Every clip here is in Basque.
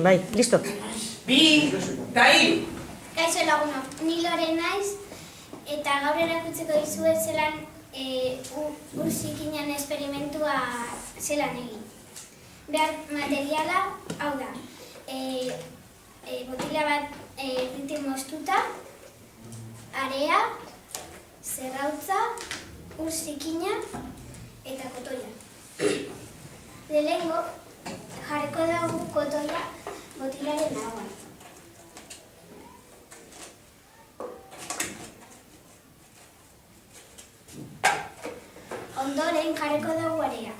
Bai, listo. 2, eta 3. Kaixo lagunok, ni Lore naiz, eta gaur erakutzeko dizuet zelan ur zikinan esperimentua zelan egin. Behar materiala, hau da, botila bat erditik moztuta, area, zerrautza, ur zikina eta kotoia. Lehenengo jarriko dugu kotoia botilaren ahoan. Ondoren jarriko dugu area.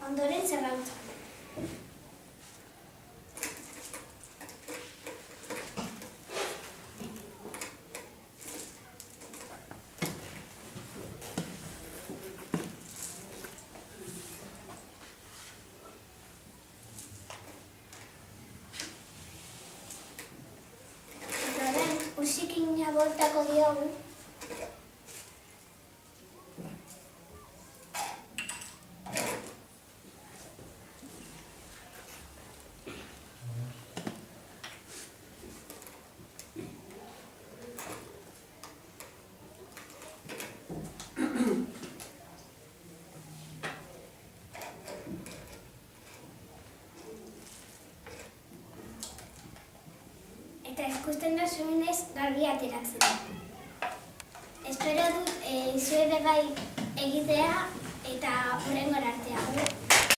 Ondoren zerrautza. Ondoren ur zikina botako diogu. Eta ikusten duzuenez garbi ateratzen da. Espero dut zuek bai egitea eta hurrengora arte.